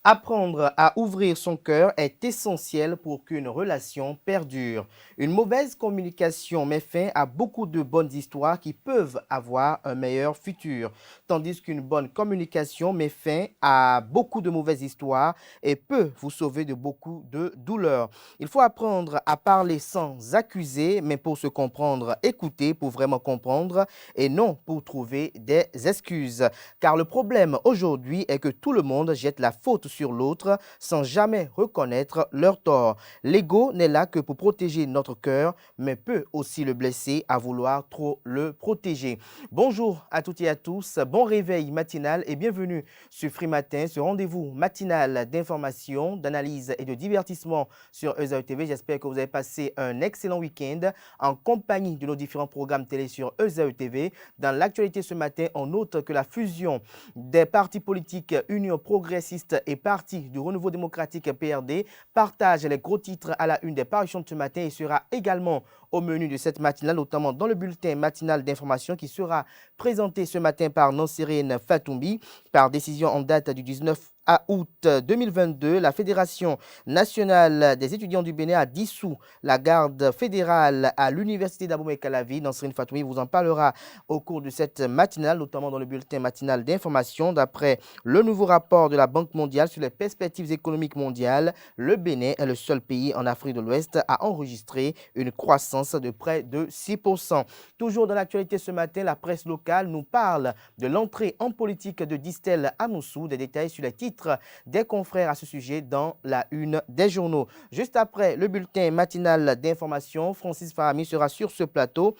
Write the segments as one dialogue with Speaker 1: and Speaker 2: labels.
Speaker 1: Apprendre à ouvrir son cœur est essentiel pour qu'une relation perdure. Une mauvaise communication met fin à beaucoup de bonnes histoires qui peuvent avoir un meilleur futur, tandis qu'une bonne communication met fin à beaucoup de mauvaises histoires et peut vous sauver de beaucoup de douleurs. Il faut apprendre à parler sans accuser, mais pour se comprendre, écouter pour vraiment comprendre et non pour trouver des excuses. Car le problème aujourd'hui est que tout le monde jette la faute sur l'autre sans jamais reconnaître leur tort. L'ego n'est là que pour protéger notre cœur, mais peut aussi le blesser à vouloir trop le protéger. Bonjour à toutes et à tous, bon réveil matinal et bienvenue sur Free Matin, ce rendez-vous matinal d'information, d'analyse et de divertissement sur ESAE TV. J'espère que vous avez passé un excellent week-end en compagnie de nos différents programmes télé sur ESAE TV. Dans l'actualité ce matin, on note que la fusion des partis politiques Union progressiste et Parti du renouveau démocratique PRD partage les gros titres à la une des parutions de ce matin et sera également au menu de cette matinale, notamment dans le bulletin matinal d'information qui sera présenté ce matin par Nansérine Fatoumbi. Par décision en date du 19 août 2022, la Fédération nationale des étudiants du Bénin a dissous la garde fédérale à l'université d'Abomey-Calavi. Nansérine Fatoumbi vous en parlera au cours de cette matinale, notamment dans le bulletin matinal d'information. D'après le nouveau rapport de la Banque mondiale sur les perspectives économiques mondiales, le Bénin est le seul pays en Afrique de l'Ouest à enregistrer une croissance de près de 6%. Toujours dans l'actualité ce matin, la presse locale nous parle de l'entrée en politique de Distel Amoussou. Des détails sur les titres des confrères à ce sujet dans la une des journaux. Juste après le bulletin matinal d'information, Francis Fahami sera sur ce plateau.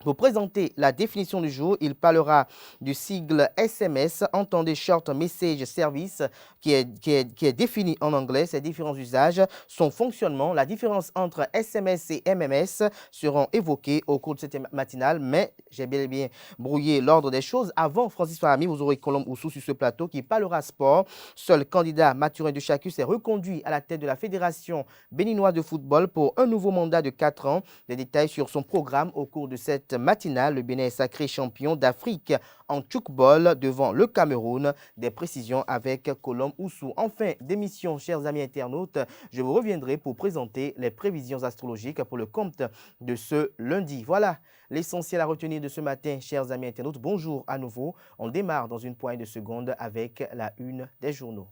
Speaker 1: Pour présenter la définition du jour, il parlera du sigle SMS, entendez Short Message Service, qui est défini en anglais, ses différents usages, son fonctionnement, la différence entre SMS et MMS seront évoqués au cours de cette matinale, mais j'ai bel et bien brouillé l'ordre des choses. Avant Francis Fahami, vous aurez Colombe Oussou sur ce plateau qui parlera sport. Seul candidat Mathurin de Chacus est reconduit à la tête de la Fédération béninoise de football pour un nouveau mandat de 4 ans. Des détails sur son programme au cours de cette matinale. Le Bénin est sacré champion d'Afrique en tchoukball devant le Cameroun. Des précisions avec Colombe Oussou. En fin d'émission, chers amis internautes, je vous reviendrai pour présenter les prévisions astrologiques pour le compte de ce lundi. Voilà l'essentiel à retenir de ce matin, chers amis internautes. Bonjour à nouveau. On démarre dans une poignée de secondes avec la une des journaux.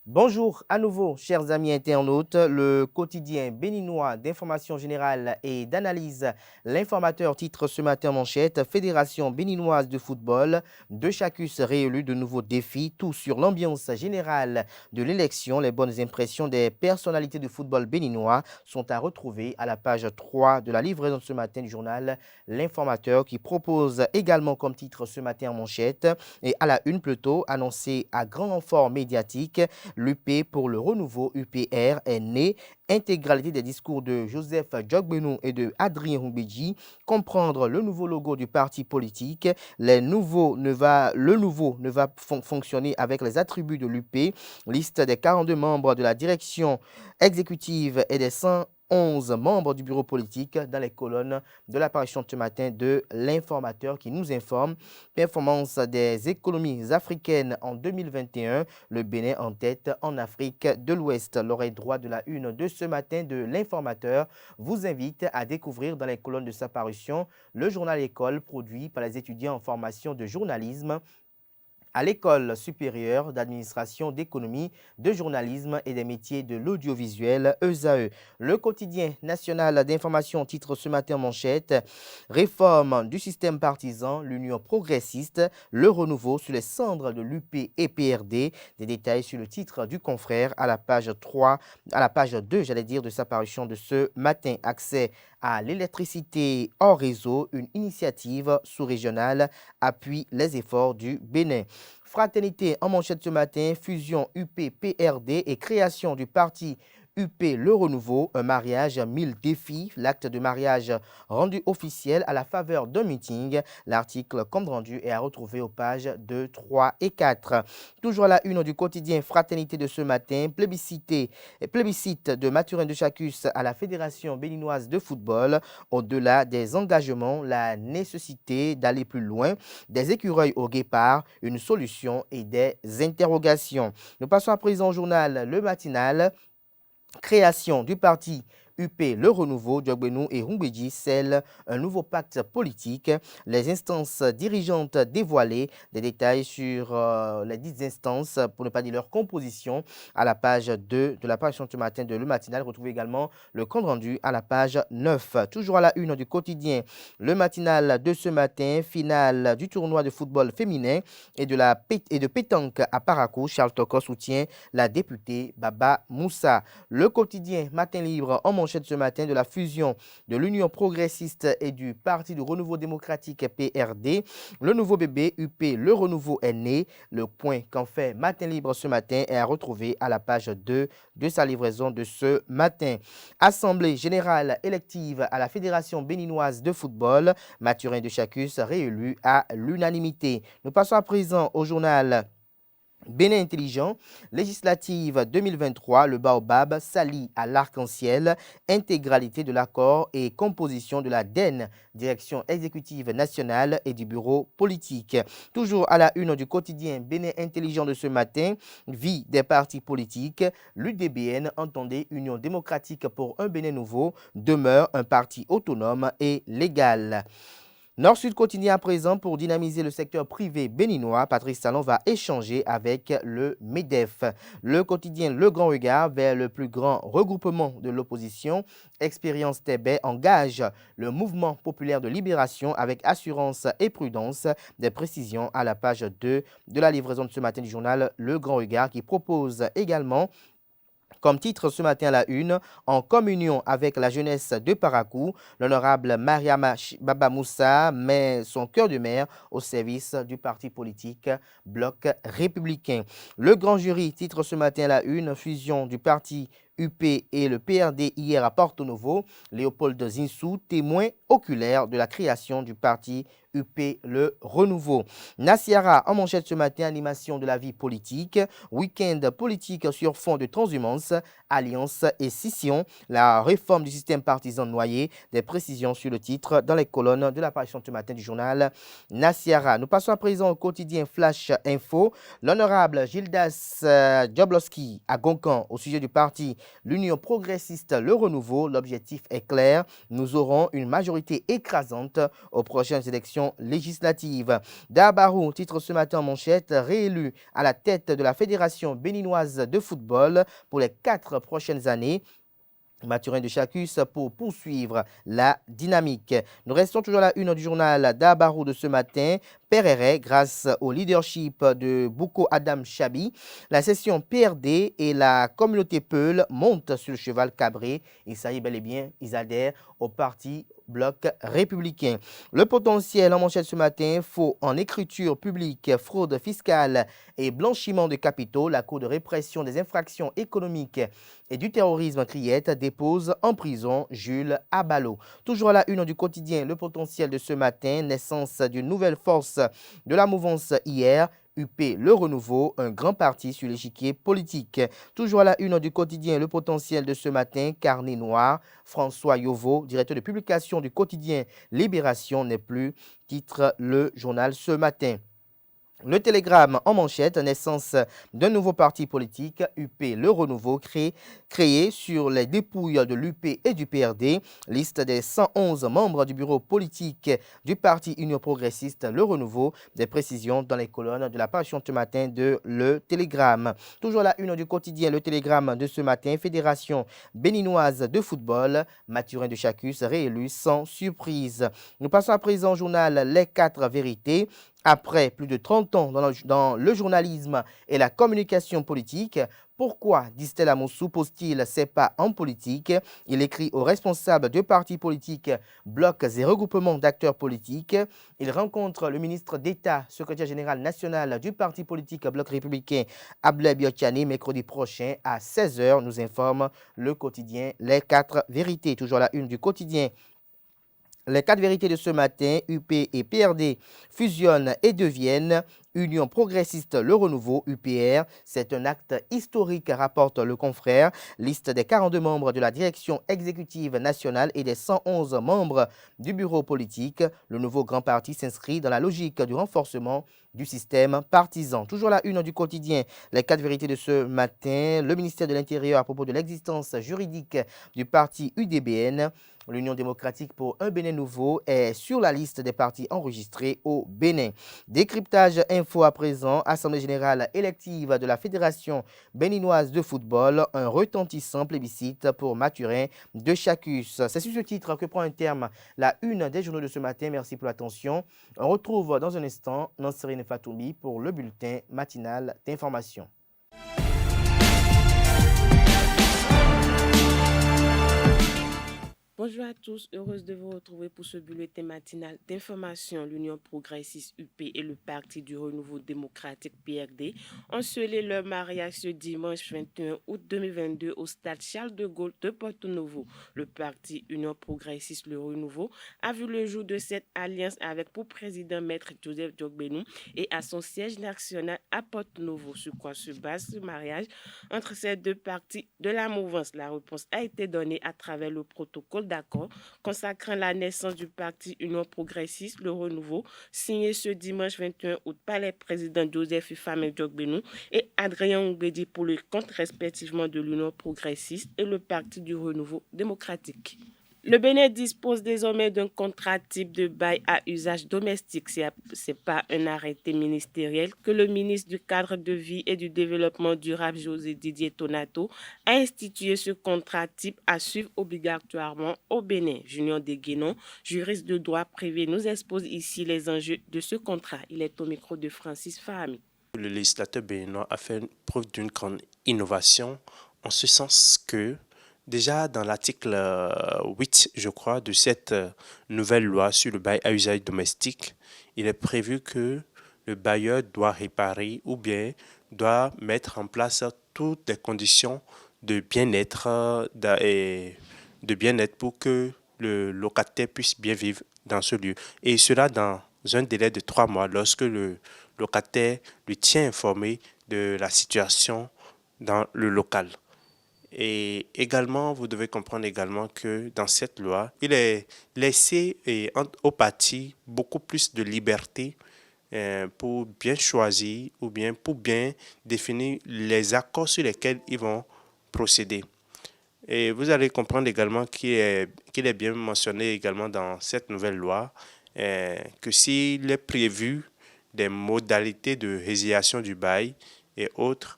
Speaker 1: Bonjour à nouveau, chers amis internautes. Le quotidien béninois d'information générale et d'analyse, l'informateur titre ce matin en manchette, Fédération béninoise de football, De Chacus réélu, de nouveaux défis, tout sur l'ambiance générale de l'élection. Les bonnes impressions des personnalités du football béninois sont à retrouver à la page 3 de la livraison de ce matin du journal L'informateur, qui propose également comme titre ce matin en manchette et à la une plutôt, annoncé à grand renfort médiatique, l'UP pour le renouveau UPR est né. Intégralité des discours de Joseph Djogbenou et de Adrien Humbedji. Comprendre le nouveau logo du parti politique. Le nouveau ne va fonctionner avec les attributs de l'UP. Liste des 42 membres de la direction exécutive et des 111 membres du bureau politique dans les colonnes de l'apparition de ce matin de l'informateur qui nous informe. Performance des économies africaines en 2021, le Bénin en tête en Afrique de l'Ouest. L'oreille droite de la une de ce matin de l'informateur vous invite à découvrir dans les colonnes de sa parution le journal École produit par les étudiants en formation de journalisme à l'École supérieure d'administration d'économie, de journalisme et des métiers de l'audiovisuel, ESAE. Le quotidien national d'information titre ce matin en manchette, réforme du système partisan, l'Union progressiste, le renouveau sur les cendres de l'UP et PRD. Des détails sur le titre du confrère à la page 3, à la page 2, de sa parution de ce matin. Accès à l'électricité hors réseau, une initiative sous-régionale appuie les efforts du Bénin. Fraternité en manchette ce matin, fusion UP-PRD et création du parti UP Le Renouveau, un mariage 1000 défis, l'acte de mariage rendu officiel à la faveur d'un meeting. L'article compte rendu est à retrouver aux pages 2, 3 et 4. Toujours à la une du quotidien Fraternité de ce matin, plébiscite de Mathurin de Chacus à la Fédération béninoise de football. Au-delà des engagements, la nécessité d'aller plus loin, des écureuils au guépard, une solution et des interrogations. Nous passons à présent au journal Le Matinal. Création du parti UP Le Renouveau, Diogbenou et Rumbedji scellent un nouveau pacte politique. Les instances dirigeantes dévoilées, des détails sur les dites instances, pour ne pas dire leur composition, à la page 2 de la page ce matin de Le Matinal. Retrouvez également le compte rendu à la page 9. Toujours à la une du quotidien Le Matinal de ce matin, finale du tournoi de football féminin et de pétanque à Parakou. Charles Toko soutient la députée Baba Moussa. Le quotidien Matin Libre en manchette ce matin de la fusion de l'Union progressiste et du Parti du renouveau démocratique PRD. Le nouveau bébé UP Le Renouveau est né. Le point qu'en fait Matin Libre ce matin est à retrouver à la page 2 de sa livraison de ce matin. Assemblée générale élective à la Fédération béninoise de football. Mathurin de Chacus réélu à l'unanimité. Nous passons à présent au journal Bénin Intelligent, législative 2023, le Baobab s'allie à l'Arc-en-Ciel, intégralité de l'accord et composition de la DEN, direction exécutive nationale et du bureau politique. Toujours à la une du quotidien Bénin Intelligent de ce matin, vie des partis politiques, l'UDBN, entendez Union démocratique pour un Bénin nouveau, demeure un parti autonome et légal. Nord-Sud continue à présent pour dynamiser le secteur privé béninois. Patrice Talon va échanger avec le MEDEF. Le quotidien Le Grand Regard vers le plus grand regroupement de l'opposition. Expérience Tébé engage le mouvement populaire de libération avec assurance et prudence. Des précisions à la page 2 de la livraison de ce matin du journal Le Grand Regard qui propose également comme titre ce matin à la une, en communion avec la jeunesse de Parakou, l'honorable Mariama Baba Moussa met son cœur de mère au service du parti politique Bloc républicain. Le grand jury titre ce matin à la une, fusion du parti UP et le PRD hier à Porto Novo. Léopold Zinsou, témoin oculaire de la création du parti UP Le Renouveau. Nassiara en manchette ce matin, animation de la vie politique, week-end politique sur fond de transhumance, alliance et scission, la réforme du système partisan noyé, des précisions sur le titre dans les colonnes de l'apparition ce matin du journal Nassiara. Nous passons à présent au quotidien Flash Info. L'honorable Gildas Dioblowski à Goncan au sujet du parti l'Union progressiste Le Renouveau. L'objectif est clair, nous aurons une majorité écrasante aux prochaines élections législatives. Dabarou titre ce matin en manchette, réélu à la tête de la Fédération béninoise de football pour les 4 prochaines années. Mathurin de Chacus pour poursuivre la dynamique. Nous restons toujours à la une du journal Dabarou de ce matin. Perere, grâce au leadership de Bouko Adam Chabi, la session PRD et la communauté Peul montent sur le cheval cabré. Il s'agit bel et bien, ils adhèrent au parti Bloc républicain. Le potentiel en manchette ce matin, faux en écriture publique, fraude fiscale et blanchiment de capitaux. La Cour de répression des infractions économiques et du terrorisme Criette dépose en prison Jules Abalo. Toujours à la une du quotidien, le potentiel de ce matin, naissance d'une nouvelle force de la mouvance hier. UP Le Renouveau, un grand parti sur l'échiquier politique. Toujours à la une du quotidien, le potentiel de ce matin, carnet noir. François Yovo, directeur de publication du quotidien Libération, n'est plus, titre le journal ce matin. Le Télégramme en manchette, naissance d'un nouveau parti politique, UP Le Renouveau, créé sur les dépouilles de l'UP et du PRD. Liste des 111 membres du bureau politique du parti Union progressiste Le Renouveau. Des précisions dans les colonnes de la page ce matin de Le Télégramme. Toujours la une du quotidien Le Télégramme de ce matin, Fédération béninoise de football. Mathurin de Chacus réélu sans surprise. Nous passons à présent au journal Les 4 vérités. Après plus de 30 ans dans le journalisme et la communication politique, Pourquoi, dit-elle Amoussou, pose-t-il ses pas en politique? Il écrit aux responsables de partis politiques, blocs et regroupements d'acteurs politiques. Il rencontre le ministre d'État, secrétaire général national du parti politique Bloc républicain, Abdoulaye Biotchani, mercredi prochain à 16 h, nous informe le quotidien Les 4 vérités. Toujours la une du quotidien. Les 4 vérités de ce matin, UP et PRD fusionnent et deviennent Union progressiste Le Renouveau, UPR. C'est un acte historique, rapporte le confrère. Liste des 42 membres de la direction exécutive nationale et des 111 membres du bureau politique. Le nouveau grand parti s'inscrit dans la logique du renforcement du système partisan. Toujours la une du quotidien, les 4 vérités de ce matin. Le ministère de l'Intérieur à propos de l'existence juridique du parti UDBN. L'Union démocratique pour un Bénin nouveau est sur la liste des partis enregistrés au Bénin. Décryptage info à présent, Assemblée générale élective de la Fédération béninoise de football, un retentissant plébiscite pour Mathurin de Chacus. C'est sur ce titre que prend un terme la une des journaux de ce matin. Merci pour l'attention. On retrouve dans un instant Nansérine Fatoumi pour le bulletin matinal d'information.
Speaker 2: Bonjour à tous, heureuse de vous retrouver pour ce bulletin matinal d'information. L'Union progressiste UP et le Parti du Renouveau démocratique PRD ont scellé leur mariage ce dimanche 21 août 2022 au stade Charles de Gaulle de Porto Novo. Le Parti Union progressiste Le Renouveau a vu le jour de cette alliance avec pour président Maître Joseph Diogbenou et à son siège national à Porto Novo. Sur quoi se base ce mariage entre ces deux partis de la mouvance? La réponse a été donnée à travers le protocole d'accord consacrant la naissance du parti Union progressiste Le Renouveau, signé ce dimanche 21 août par les présidents Joseph Ifame Diogbenou et Adrien Ongbedi pour le compte respectivement de l'Union progressiste et le Parti du Renouveau démocratique. Le Bénin dispose désormais d'un contrat type de bail à usage domestique. C'est par un arrêté ministériel que le ministre du Cadre de vie et du Développement durable, José Didier Tonato, a institué ce contrat type à suivre obligatoirement au Bénin. Junior Deguénon, juriste de droit privé, nous expose ici les enjeux de ce contrat. Il est au micro de Francis Fahami.
Speaker 3: Le législateur béninois a fait preuve d'une grande innovation en ce sens que déjà dans l'article 8, je crois, de cette nouvelle loi sur le bail à usage domestique, il est prévu que le bailleur doit réparer ou bien doit mettre en place toutes les conditions de bien-être pour que le locataire puisse bien vivre dans ce lieu. Et cela dans un délai de 3 mois lorsque le locataire lui tient informé de la situation dans le local. Et également, vous devez comprendre également que dans cette loi, il est laissé aux partis beaucoup plus de liberté pour bien choisir ou bien pour bien définir les accords sur lesquels ils vont procéder. Et vous allez comprendre également qu'il est bien mentionné également dans cette nouvelle loi que s'il est prévu des modalités de résiliation du bail et autres,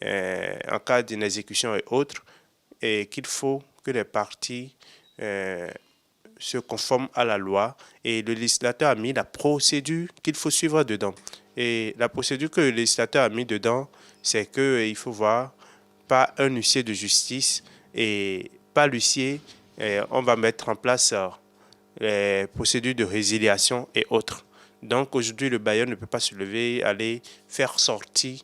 Speaker 3: en cas d'inexécution et autres, et qu'il faut que les parties se conforment à la loi et le législateur a mis la procédure qu'il faut suivre dedans. Et la procédure que le législateur a mis dedans, c'est qu'il faut voir par un huissier de justice et par l'huissier, on va mettre en place les procédures de résiliation et autres. Donc aujourd'hui, le bailleur ne peut pas se lever, aller faire sortir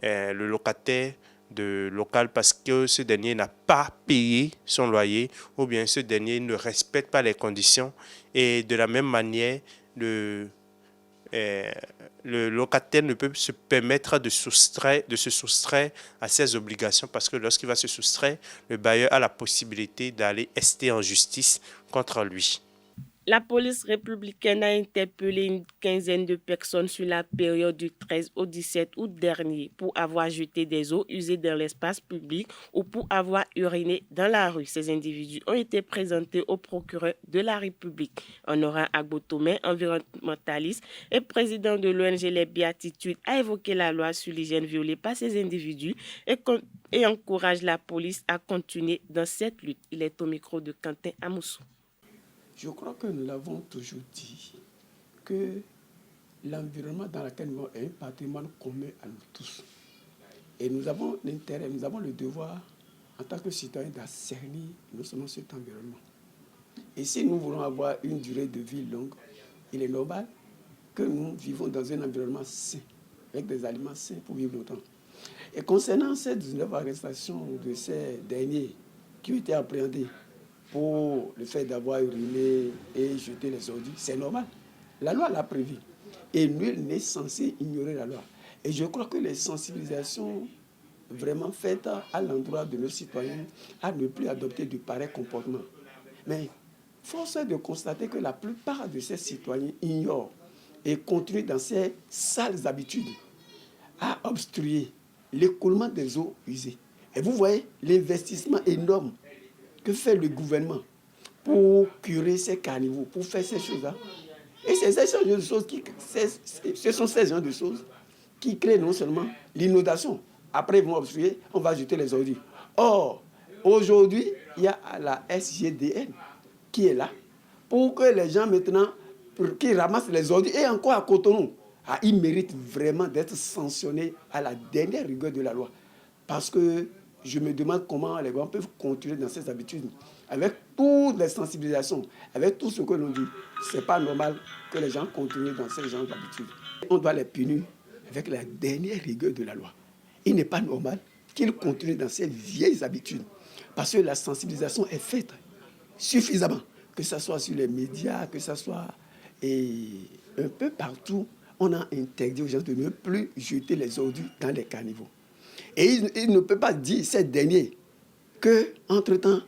Speaker 3: le locataire de local parce que ce dernier n'a pas payé son loyer ou bien ce dernier ne respecte pas les conditions. Et de la même manière, le locataire ne peut se permettre de se soustraire à ses obligations parce que lorsqu'il va se soustraire, le bailleur a la possibilité d'aller ester en justice contre lui.
Speaker 2: La police républicaine a interpellé une quinzaine de personnes sur la période du 13 au 17 août dernier pour avoir jeté des eaux usées dans l'espace public ou pour avoir uriné dans la rue. Ces individus ont été présentés au procureur de la République. Honorat Agbotomé, environnementaliste et président de l'ONG Les Béatitudes, a évoqué la loi sur l'hygiène violée par ces individus et encourage la police à continuer dans cette lutte. Il est au micro de Quentin Amoussou.
Speaker 4: Je crois que nous l'avons toujours dit, que l'environnement dans lequel nous sommes est un patrimoine commun à nous tous. Et nous avons l'intérêt, nous avons le devoir, en tant que citoyens, d'assainir non seulement cet environnement. Et si nous voulons avoir une durée de vie longue, il est normal que nous vivons dans un environnement sain, avec des aliments sains pour vivre longtemps. Et concernant ces 19 arrestations de ces derniers qui ont été appréhendés pour le fait d'avoir uriné et jeté les ordures, c'est normal. La loi l'a prévu. Et nul n'est censé ignorer la loi. Et je crois que les sensibilisations vraiment faites à l'endroit de nos citoyens à ne plus adopter de pareils comportements. Mais force est de constater que la plupart de ces citoyens ignorent et continuent dans ces sales habitudes à obstruer l'écoulement des eaux usées. Et vous voyez l'investissement énorme que fait le gouvernement pour curer ces caniveaux, pour faire ces choses-là. Et c'est ces genres de choses ce sont ces genres de choses qui créent non seulement l'inondation. Après, ils vont obstruer, on va jeter les ordures. Or, aujourd'hui, il y a la SGDN qui est là pour que les gens maintenant, qui ramassent les ordures, et encore à Cotonou, ils méritent vraiment d'être sanctionnés à la dernière rigueur de la loi. Parce que je me demande comment les gens peuvent continuer dans ces habitudes. Avec toutes les sensibilisations, avec tout ce que l'on dit, ce n'est pas normal que les gens continuent dans ces genres d'habitudes. On doit les punir avec la dernière rigueur de la loi. Il n'est pas normal qu'ils continuent dans ces vieilles habitudes. Parce que la sensibilisation est faite suffisamment, que ce soit sur les médias, que ce soit un peu partout. On a interdit aux gens de ne plus jeter les ordures dans les caniveaux. Et il ne peut pas dire, ces derniers, qu'entre-temps,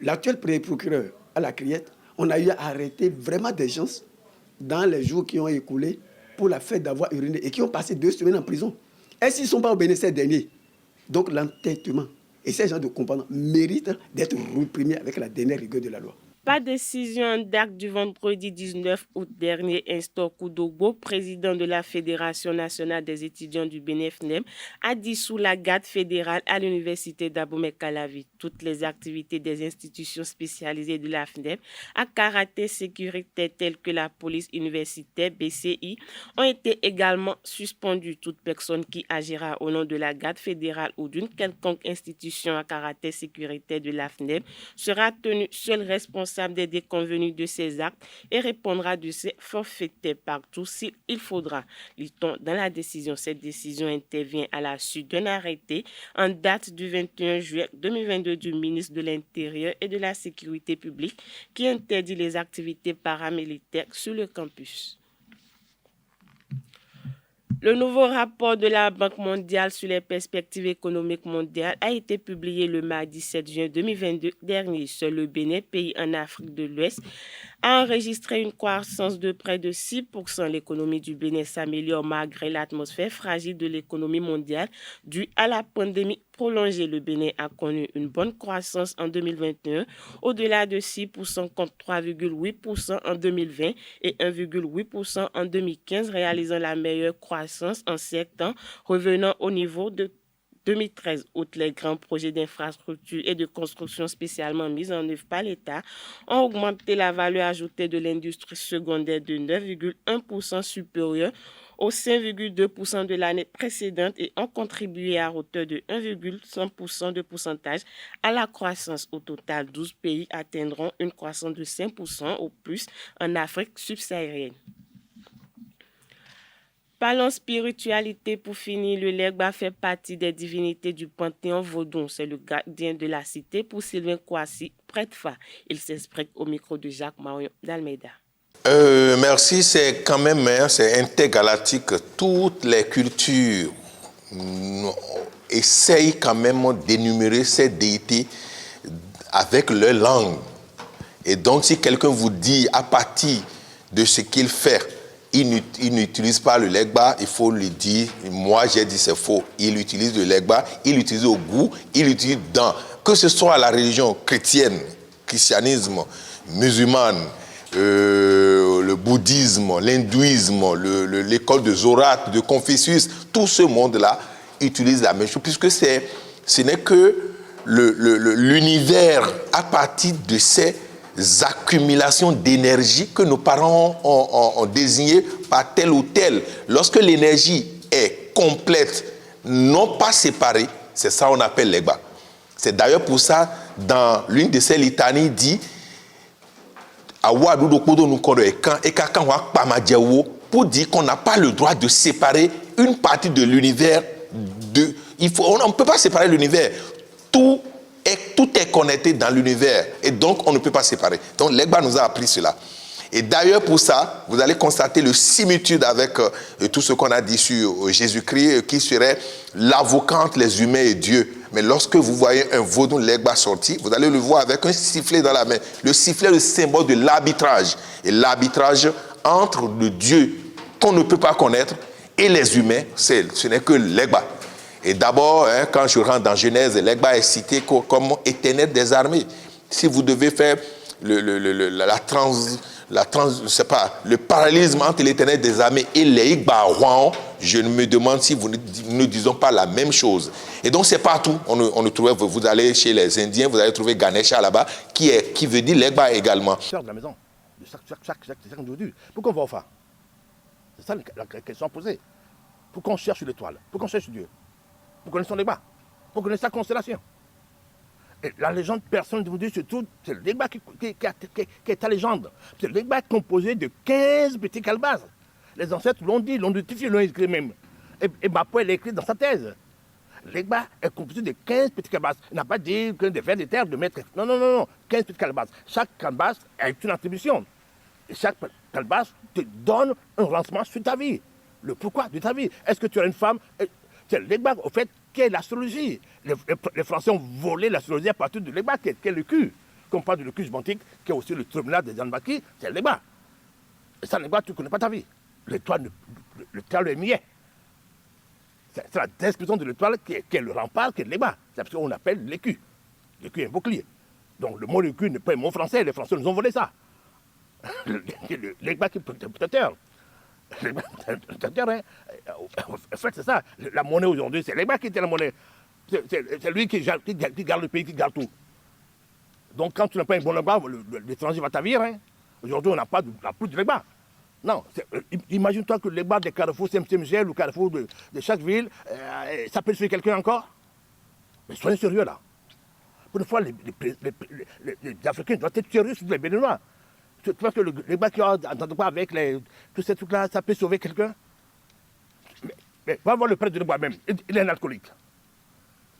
Speaker 4: l'actuel procureur à la Criette, on a eu à arrêter vraiment des gens dans les jours qui ont écoulé pour la fête d'avoir uriné et qui ont passé 2 semaines en prison. Est-ce qu'ils ne sont pas au bénéfice ces derniers? Donc l'entêtement et ces gens de comportement méritent d'être réprimés avec la dernière rigueur de la loi.
Speaker 2: Par décision en date du vendredi 19 août dernier, Instor Koudogbo, président de la Fédération nationale des étudiants du Bénin-FNEM, a dissous la garde fédérale à l'université d'Abomey-Calavi. Toutes les activités des institutions spécialisées de la FNEM à caractère sécuritaire telles que la police universitaire BCI ont été également suspendues. Toute personne qui agira au nom de la garde fédérale ou d'une quelconque institution à caractère sécuritaire de la FNEM sera tenue seule responsable des déconvenus de ces actes et répondra de ces forfaitaires partout s'il faudra. Lit-on dans la décision, cette décision intervient à la suite d'un arrêté en date du 21 juillet 2022 du ministre de l'Intérieur et de la Sécurité publique qui interdit les activités paramilitaires sur le campus. Le nouveau rapport de la Banque mondiale sur les perspectives économiques mondiales a été publié le mardi 7 juin 2022 dernier. Seul le Bénin, pays en Afrique de l'Ouest, a enregistré une croissance de près de 6%. L'économie du Bénin s'améliore malgré l'atmosphère fragile de l'économie mondiale due à la pandémie prolongée. Le Bénin a connu une bonne croissance en 2021, au-delà de 6% contre 3,8% en 2020 et 1,8% en 2015, réalisant la meilleure croissance en 7 ans, revenant au niveau de 2013, outre les grands projets d'infrastructure et de construction spécialement mis en œuvre par l'État, ont augmenté la valeur ajoutée de l'industrie secondaire de 9,1% supérieure aux 5,2% de l'année précédente et ont contribué à hauteur de 1,5% de pourcentage à la croissance. Au total, 12 pays atteindront une croissance de 5% au plus en Afrique subsaharienne. Parlons spiritualité pour finir. Le Legba fait partie des divinités du Panthéon Vaudon. C'est le gardien de la cité pour Sylvain Kouassi, prêtre Fa. Il s'exprime au micro de Jacques Marion d'Almeida.
Speaker 5: Merci, c'est quand même, c'est intergalactique. Toutes les cultures essayent quand même d'énumérer ces déités avec leur langue. Et donc, si quelqu'un vous dit à partir de ce qu'il fait, il n'utilise pas le Legba, il faut lui dire, moi j'ai dit c'est faux. Il utilise le Legba, il l'utilise au goût, il l'utilise dans, que ce soit la religion chrétienne, christianisme, musulmane, le bouddhisme, l'hindouisme, l'école de Zorate, de Confucius, tout ce monde-là utilise la même chose, puisque ce n'est que l'univers à partir de ces accumulations d'énergie que nos parents ont désignées par tel ou tel. Lorsque l'énergie est complète non pas séparés, c'est ça qu'on appelle l'Egba. C'est d'ailleurs pour ça, dans l'une de ces litanies, dit pour dire qu'on n'a pas le droit de séparer une partie de l'univers. On ne peut pas séparer l'univers. Tout est connecté dans l'univers et donc on ne peut pas séparer. Donc l'Egba nous a appris cela. Et d'ailleurs pour ça, vous allez constater le similitude avec tout ce qu'on a dit sur Jésus-Christ qui serait l'avocat entre les humains et Dieu. Mais lorsque vous voyez un vaudou l'Egba sorti, vous allez le voir avec un sifflet dans la main. Le sifflet est le symbole de l'arbitrage. Et l'arbitrage entre le Dieu qu'on ne peut pas connaître et les humains, ce n'est que l'Egba. Et d'abord, quand je rentre dans Genèse, l'Egba est cité comme éternel des armées. Si vous devez faire le parallélisme entre l'éternel des armées et les Igba, je me demande si vous ne disons pas la même chose. Et donc c'est partout. On le trouve, vous allez chez les Indiens, vous allez trouver Ganesha là-bas, qui veut dire l'Egba également.
Speaker 6: De la maison, de chaque individu. Pourquoi on va au phare? C'est ça la question posée. Pourquoi on cherche l'étoile? Pourquoi on cherche Dieu? Pour connaître son Legba, pour connaître sa constellation. Et la légende, personne ne vous dit surtout, c'est le Legba qui est ta légende. C'est le Legba composé de 15 petits calebasses. Les ancêtres l'ont dit, l'ont notifié, l'ont écrit même. Et Bapo, elle écrit dans sa thèse. Le Legba est composé de 15 petits calebasses. Il n'a pas dit que de faire des terres, de mettre. Non. 15 petits calebasses. Chaque calebasse a une attribution. Et chaque calebasse te donne un renseignement sur ta vie. Le pourquoi de ta vie. Est-ce que tu as une femme? C'est l'Egba, au fait, qui est l'astrologie. Les Français ont volé l'astrologie à partir de l'Egba, qui est le cul. Comme on parle de le cul bantique, qui est aussi le tribunal des Anbaki, c'est l'Egba. Et sans l'Egba, tu ne connais pas ta vie. L'étoile, l'étoile est muet. C'est la description de l'étoile qui est le rempart, qui est l'Egba. C'est ce qu'on appelle l'écu. L'écu est un bouclier. Donc le mot l'écu n'est pas un mot français, les Français nous ont volé ça. L'Egba qui est protecteur. En fait, c'est ça. La monnaie aujourd'hui, c'est l'Egba qui était la monnaie. C'est lui qui garde le pays, qui garde tout. Donc, quand tu n'as pas un bon Legba, l'étranger va t'avirer. Hein. Aujourd'hui, on n'a plus de Legba. Non. Imagine-toi que le Legba des carrefours Saint-Michel ou carrefour de chaque ville, ça peut suivre quelqu'un encore. Mais soyez sérieux là. Pour une fois, les Africains doivent être sérieux sur les Béninois. Tu penses que le Legba qui a avec tous ces trucs-là, ça peut sauver quelqu'un? Mais va voir le prêtre de Legba même. Il est un alcoolique.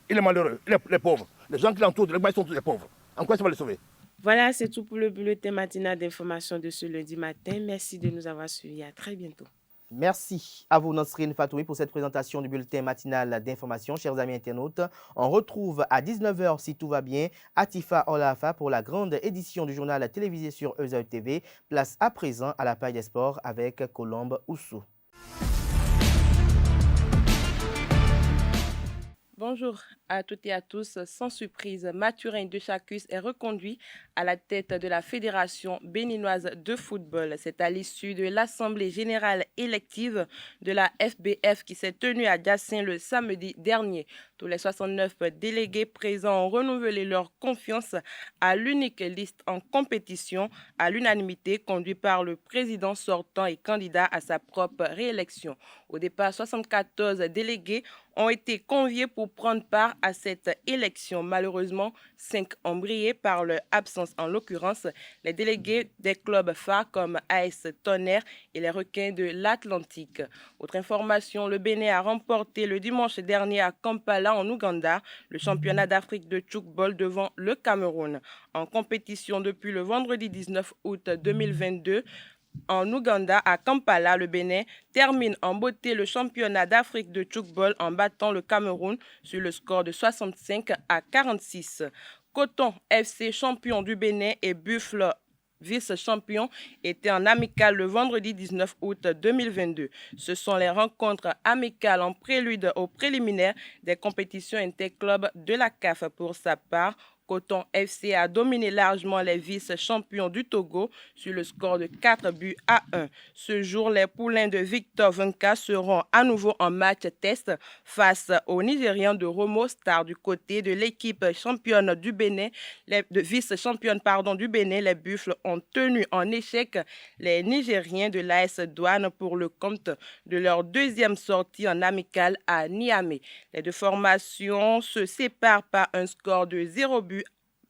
Speaker 6: Il est malheureux. Il est pauvre. Les gens qui l'entourent de Legba, ils sont tous des pauvres. En quoi ça va les sauver?
Speaker 2: Voilà, c'est tout pour le bulletin matinal d'information de ce lundi matin. Merci de nous avoir suivis. À très bientôt.
Speaker 1: Merci à vous, Nasrine Fatoui, pour cette présentation du bulletin matinal d'information. Chers amis internautes, on retrouve à 19h, si tout va bien, Atifa Olafa pour la grande édition du journal télévisé sur Eusel TV. Place à présent à la page des sports avec Colombe Oussou.
Speaker 2: Bonjour à toutes et à tous. Sans surprise, Mathurin de Chacus est reconduit à la tête de la Fédération béninoise de football. C'est à l'issue de l'Assemblée générale élective de la FBF qui s'est tenue à Diassin le samedi dernier. Tous les 69 délégués présents ont renouvelé leur confiance à l'unique liste en compétition à l'unanimité conduit par le président sortant et candidat à sa propre réélection. Au départ, 74 délégués ont été conviés pour prendre part à cette élection. Malheureusement, 5 ont brillé par leur absence, en l'occurrence les délégués des clubs phares comme AS Tonnerre et les Requins de l'Atlantique. Autre information, le Bénin a remporté le dimanche dernier à Kampala en Ouganda le championnat d'Afrique de tchoukball devant le Cameroun. En compétition depuis le vendredi 19 août 2022, en Ouganda, à Kampala, le Bénin termine en beauté le championnat d'Afrique de tchoukball en battant le Cameroun sur le score de 65-46. Coton FC, champion du Bénin, et Buffle, vice-champion, étaient en amical le vendredi 19 août 2022. Ce sont les rencontres amicales en prélude aux préliminaires des compétitions interclubs de la CAF. Pour sa part, Coton FC a dominé largement les vice-champions du Togo sur le score de 4-1. Ce jour, les poulains de Victor Vunka seront à nouveau en match test face aux Nigérians de Romo Star du côté de l'équipe championne du Bénin. Vice-championne du Bénin, les Buffles ont tenu en échec les Nigériens de l'AS Douane pour le compte de leur deuxième sortie en amicale à Niamey. Les deux formations se séparent par un score de 0 but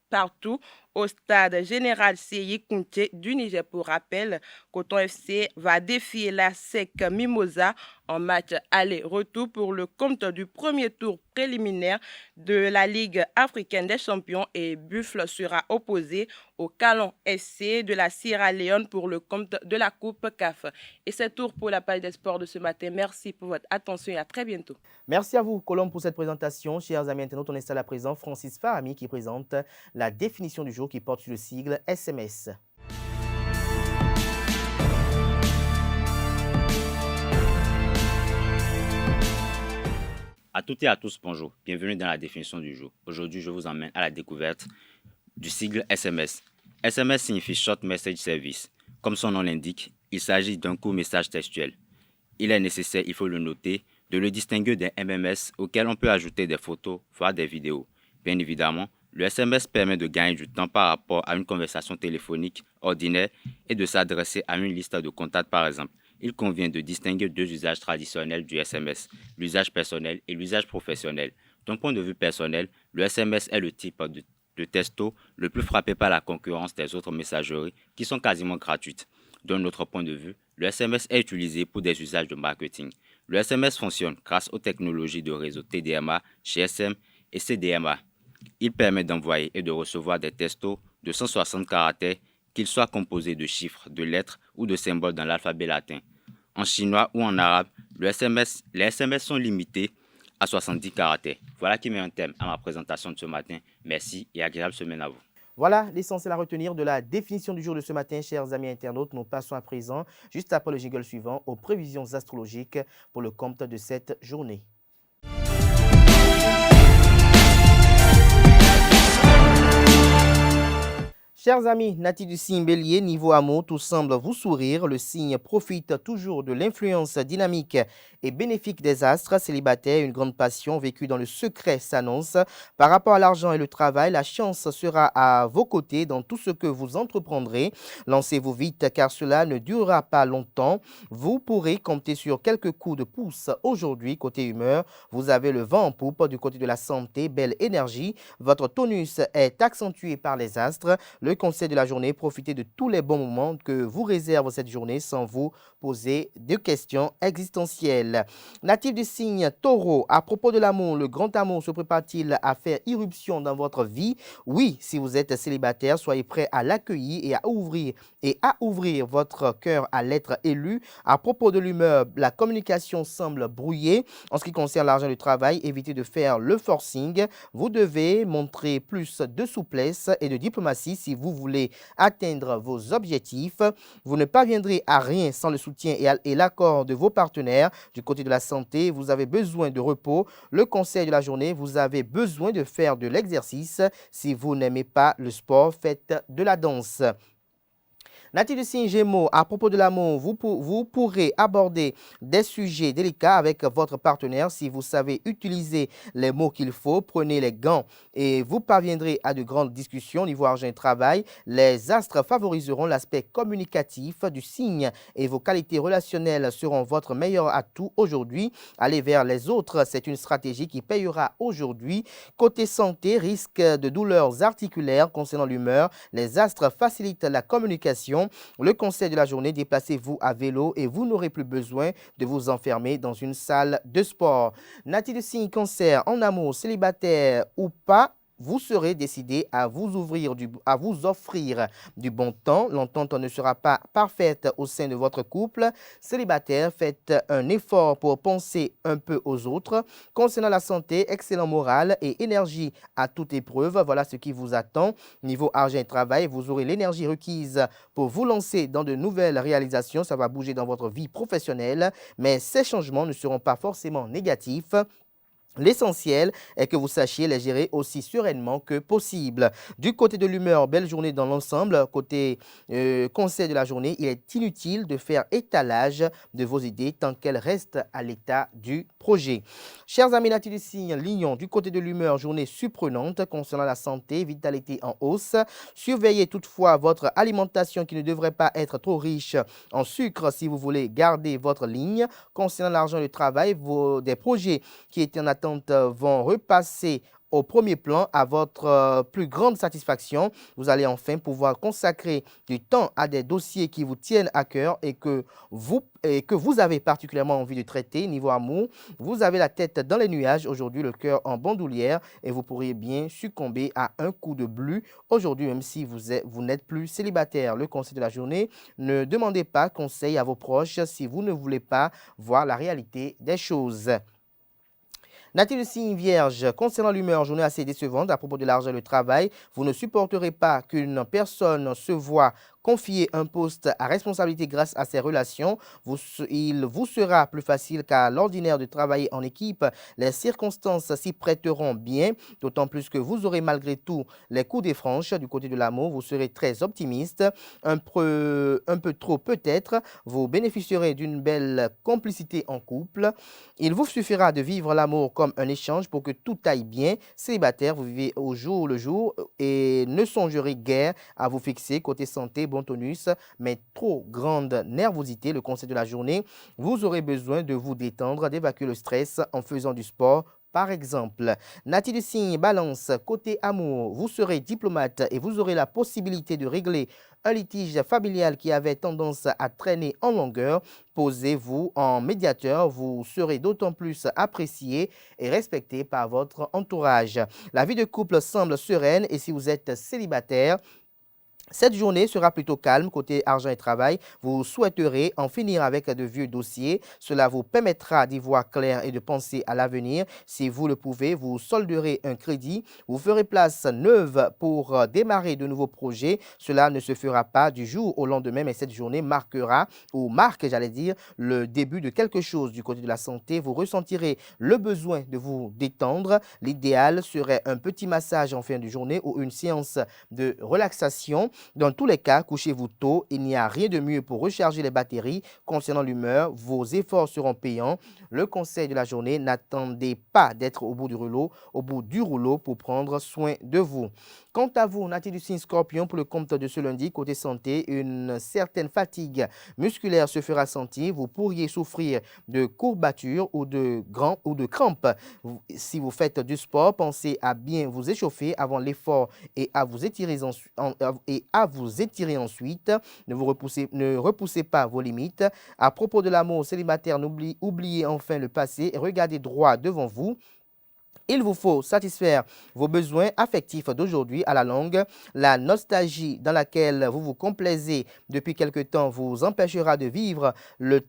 Speaker 2: partout au stade général Séyi Kounté du Niger. Pour rappel, Coton FC va défier la SEC Mimosa en match aller-retour pour le compte du premier tour préliminaire de la Ligue africaine des champions et Buffle sera opposé au Calon FC de la Sierra Leone pour le compte de la Coupe CAF. Et c'est tout pour la page des sports de ce matin. Merci pour votre attention et à très bientôt.
Speaker 1: Merci à vous, Colombe, pour cette présentation. Chers amis internautes, on installe à présent Francis Fahami qui présente la définition du jour qui porte sur le sigle SMS.
Speaker 7: À toutes et à tous, bonjour. Bienvenue dans la définition du jour. Aujourd'hui, je vous emmène à la découverte du sigle SMS. SMS signifie Short Message Service. Comme son nom l'indique, il s'agit d'un court message textuel. Il est nécessaire, il faut le noter, de le distinguer des MMS auxquels on peut ajouter des photos, voire des vidéos. Bien évidemment, le SMS permet de gagner du temps par rapport à une conversation téléphonique ordinaire et de s'adresser à une liste de contacts par exemple. Il convient de distinguer deux usages traditionnels du SMS, l'usage personnel et l'usage professionnel. D'un point de vue personnel, le SMS est le type de texto le plus frappé par la concurrence des autres messageries qui sont quasiment gratuites. D'un autre point de vue, le SMS est utilisé pour des usages de marketing. Le SMS fonctionne grâce aux technologies de réseau TDMA, GSM et CDMA. Il permet d'envoyer et de recevoir des textos de 160 caractères, qu'ils soient composés de chiffres, de lettres ou de symboles dans l'alphabet latin. En chinois ou en arabe, les SMS sont limités à 70 caractères. Voilà qui met un thème à ma présentation de ce matin. Merci et agréable semaine à vous.
Speaker 1: Voilà l'essentiel à retenir de la définition du jour de ce matin, chers amis internautes. Nous passons à présent, juste après le jingle suivant, aux prévisions astrologiques pour le compte de cette journée. Chers amis natifs du signe Bélier, niveau amour, tout semble vous sourire. Le signe profite toujours de l'influence dynamique et bénéfique des astres. Célibataires, une grande passion vécue dans le secret s'annonce. Par rapport à l'argent et le travail, la chance sera à vos côtés dans tout ce que vous entreprendrez. Lancez-vous vite car cela ne durera pas longtemps. Vous pourrez compter sur quelques coups de pouce aujourd'hui. Côté humeur, vous avez le vent en poupe. Du côté de la santé, belle énergie. Votre tonus est accentué par les astres. Le conseil de la journée, profitez de tous les bons moments que vous réserve cette journée sans vous poser de questions existentielles. Natif du signe Taureau, à propos de l'amour, le grand amour se prépare-t-il à faire irruption dans votre vie? Oui, si vous êtes célibataire, soyez prêt à l'accueillir et à ouvrir votre cœur à l'être élu. À propos de l'humeur, la communication semble brouillée. En ce qui concerne l'argent et le travail, évitez de faire le forcing. Vous devez montrer plus de souplesse et de diplomatie si vous voulez atteindre vos objectifs. Vous ne parviendrez à rien sans le soutien et l'accord de vos partenaires. Du côté de la santé, vous avez besoin de repos. Le conseil de la journée, vous avez besoin de faire de l'exercice. Si vous n'aimez pas le sport, faites de la danse. Natif du signe Gémeaux, à propos de l'amour, vous pourrez aborder des sujets délicats avec votre partenaire. Si vous savez utiliser les mots qu'il faut, prenez les gants et vous parviendrez à de grandes discussions. Niveau argent et travail, les astres favoriseront l'aspect communicatif du signe et vos qualités relationnelles seront votre meilleur atout aujourd'hui. Aller vers les autres, c'est une stratégie qui payera aujourd'hui. Côté santé, risque de douleurs articulaires. Concernant l'humeur, les astres facilitent la communication. Le conseil de la journée, déplacez-vous à vélo et vous n'aurez plus besoin de vous enfermer dans une salle de sport. Natif du signe Cancer, en amour, célibataire ou pas, vous serez décidé à vous offrir du bon temps. L'entente ne sera pas parfaite au sein de votre couple. Célibataire, faites un effort pour penser un peu aux autres. Concernant la santé, excellent moral et énergie à toute épreuve. Voilà ce qui vous attend. Niveau argent et travail, vous aurez l'énergie requise pour vous lancer dans de nouvelles réalisations. Ça va bouger dans votre vie professionnelle, mais ces changements ne seront pas forcément négatifs. L'essentiel est que vous sachiez les gérer aussi sereinement que possible. Du côté de l'humeur, belle journée dans l'ensemble. Côté conseil de la journée, il est inutile de faire étalage de vos idées tant qu'elles restent à l'état du projet. Chers amis natifs du signe Lion, du côté de l'humeur, journée surprenante concernant la santé, vitalité en hausse. Surveillez toutefois votre alimentation qui ne devrait pas être trop riche en sucre si vous voulez garder votre ligne. Concernant l'argent et le travail, des projets qui étaient en attente vont repasser au premier plan à votre plus grande satisfaction. Vous allez enfin pouvoir consacrer du temps à des dossiers qui vous tiennent à cœur et que vous avez particulièrement envie de traiter. Niveau amour, vous avez la tête dans les nuages aujourd'hui, le cœur en bandoulière et vous pourriez bien succomber à un coup de blu aujourd'hui, même si vous n'êtes plus célibataire. Le conseil de la journée, ne demandez pas conseil à vos proches si vous ne voulez pas voir la réalité des choses. Natif du signe Vierge, concernant l'humeur, journée assez décevante à propos de l'argent et le travail, vous ne supporterez pas qu'une personne se voie confier un poste à responsabilité grâce à ses relations. Il vous sera plus facile qu'à l'ordinaire de travailler en équipe. Les circonstances s'y prêteront bien, d'autant plus que vous aurez malgré tout les coups des franches. Du côté de l'amour, vous serez très optimiste, un peu trop peut-être. Vous bénéficierez d'une belle complicité en couple. Il vous suffira de vivre l'amour comme un échange pour que tout aille bien. Célibataire, vous vivez au jour le jour et ne songerez guère à vous fixer. Côté santé, bon tonus, mais trop grande nervosité. Le conseil de la journée, vous aurez besoin de vous détendre, d'évacuer le stress en faisant du sport. Par exemple, natif du signe Balance, côté amour, vous serez diplomate et vous aurez la possibilité de régler un litige familial qui avait tendance à traîner en longueur. Posez-vous en médiateur, vous serez d'autant plus apprécié et respecté par votre entourage. La vie de couple semble sereine et si vous êtes célibataire, cette journée sera plutôt calme côté argent et travail. Vous souhaiterez en finir avec de vieux dossiers. Cela vous permettra d'y voir clair et de penser à l'avenir. Si vous le pouvez, vous solderez un crédit. Vous ferez place neuve pour démarrer de nouveaux projets. Cela ne se fera pas du jour au lendemain, mais cette journée marque, le début de quelque chose. Du côté de la santé, vous ressentirez le besoin de vous détendre. L'idéal serait un petit massage en fin de journée ou une séance de relaxation. Dans tous les cas, couchez-vous tôt. Il n'y a rien de mieux pour recharger les batteries. Concernant l'humeur, vos efforts seront payants. Le conseil de la journée, n'attendez pas d'être au bout du rouleau pour prendre soin de vous. Quant à vous, natif du signe Scorpion, pour le compte de ce lundi, côté santé, une certaine fatigue musculaire se fera sentir. Vous pourriez souffrir de courbatures ou de crampes. Si vous faites du sport, pensez à bien vous échauffer avant l'effort et à vous étirer ensuite. Ne repoussez pas vos limites. À propos de l'amour célibataire, oubliez enfin le passé et regardez droit devant vous. Il vous faut satisfaire vos besoins affectifs d'aujourd'hui à la longue. La nostalgie dans laquelle vous vous complaisez depuis quelque temps vous empêchera de vivre le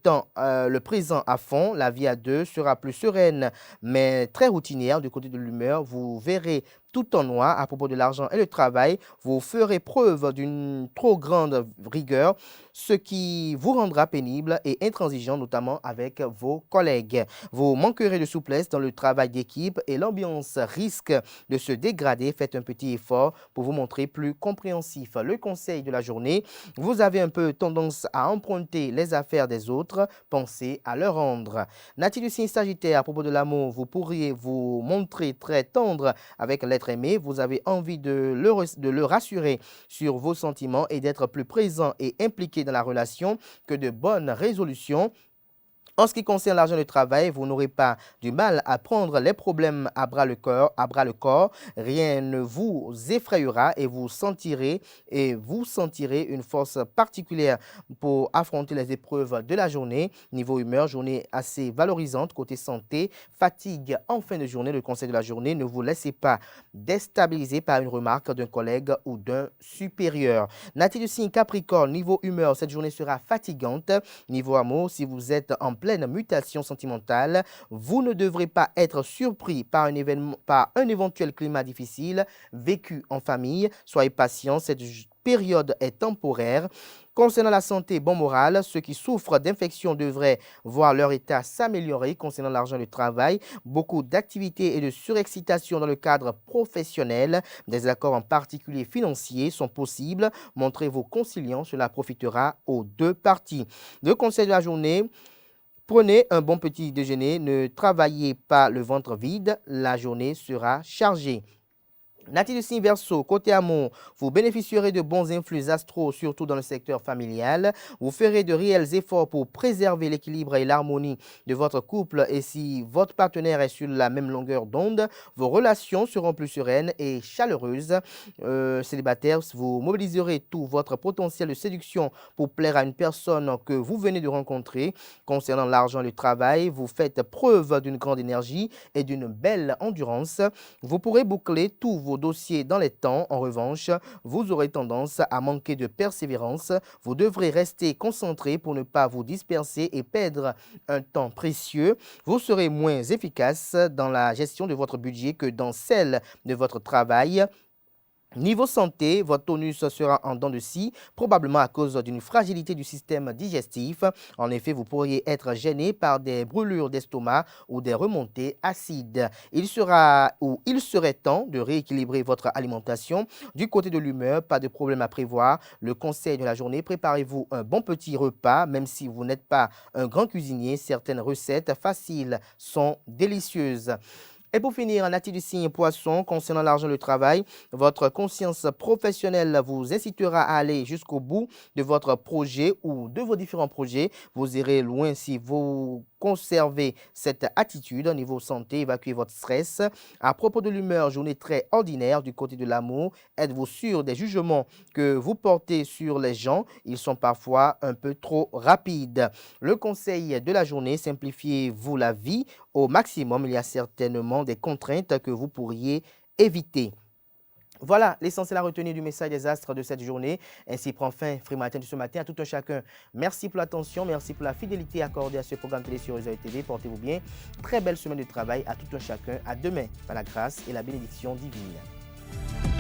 Speaker 1: présent à fond. La vie à deux sera plus sereine, mais très routinière du côté de l'humeur. Vous verrez tout en noir à propos de l'argent et le travail. Vous ferez preuve d'une trop grande rigueur, ce qui vous rendra pénible et intransigeant, notamment avec vos collègues. Vous manquerez de souplesse dans le travail d'équipe et l'ambiance risque de se dégrader. Faites un petit effort pour vous montrer plus compréhensif. Le conseil de la journée, vous avez un peu tendance à emprunter les affaires des autres. Pensez à leur rendre. Natif du signe Sagittaire, à propos de l'amour, vous pourriez vous montrer très tendre avec l'être aimé. Vous avez envie de le rassurer sur vos sentiments et d'être plus présent et impliqué dans la relation que de bonnes résolutions. En ce qui concerne l'argent de travail, vous n'aurez pas du mal à prendre les problèmes à bras le corps. Rien ne vous effrayera et vous sentirez une force particulière pour affronter les épreuves de la journée. Niveau humeur, journée assez valorisante. Côté santé, fatigue en fin de journée. Le conseil de la journée, ne vous laissez pas déstabiliser par une remarque d'un collègue ou d'un supérieur. Natif du signe Capricorne, niveau humeur, cette journée sera fatigante. Niveau amour, si vous êtes en pleine pleine mutation sentimentale. Vous ne devrez pas être surpris par un éventuel climat difficile vécu en famille. Soyez patient, cette période est temporaire. Concernant la santé, bon moral, ceux qui souffrent d'infections devraient voir leur état s'améliorer. Concernant l'argent de travail, beaucoup d'activités et de surexcitation dans le cadre professionnel. Des accords en particulier financiers sont possibles. Montrez-vous conciliant, cela profitera aux deux parties. Le conseil de la journée: prenez un bon petit déjeuner, ne travaillez pas le ventre vide, la journée sera chargée. Natif du signe Verseau, côté amour, vous bénéficierez de bons influx astraux, surtout dans le secteur familial. Vous ferez de réels efforts pour préserver l'équilibre et l'harmonie de votre couple, et si votre partenaire est sur la même longueur d'onde, vos relations seront plus sereines et chaleureuses. Célibataires, vous mobiliserez tout votre potentiel de séduction pour plaire à une personne que vous venez de rencontrer. Concernant l'argent et le travail, vous faites preuve d'une grande énergie et d'une belle endurance. Vous pourrez boucler tous vos dossiers dans les temps. En revanche, vous aurez tendance à manquer de persévérance. Vous devrez rester concentré pour ne pas vous disperser et perdre un temps précieux. Vous serez moins efficace dans la gestion de votre budget que dans celle de votre travail. Niveau santé, votre tonus sera en dents de scie, probablement à cause d'une fragilité du système digestif. En effet, vous pourriez être gêné par des brûlures d'estomac ou des remontées acides. Il serait temps de rééquilibrer votre alimentation. Du côté de l'humeur, pas de problème à prévoir. Le conseil de la journée: préparez-vous un bon petit repas. Même si vous n'êtes pas un grand cuisinier, certaines recettes faciles sont délicieuses. Et pour finir, natif du signe Poisson, concernant l'argent et le travail, votre conscience professionnelle vous incitera à aller jusqu'au bout de votre projet ou de vos différents projets. Vous irez loin si vous conservez cette attitude. Au niveau santé, évacuez votre stress. À propos de l'humeur, journée très ordinaire. Du côté de l'amour, êtes-vous sûr des jugements que vous portez sur les gens? Ils sont parfois un peu trop rapides. Le conseil de la journée: simplifiez-vous la vie au maximum. Il y a certainement des contraintes que vous pourriez éviter. Voilà l'essentiel à retenir du message des astres de cette journée. Ainsi prend fin Free Matin de ce matin. À tout un chacun, merci pour l'attention, merci pour la fidélité accordée à ce programme télé sur Réseau TV. Portez-vous bien. Très belle semaine de travail à tout un chacun. À demain, par la grâce et la bénédiction divine.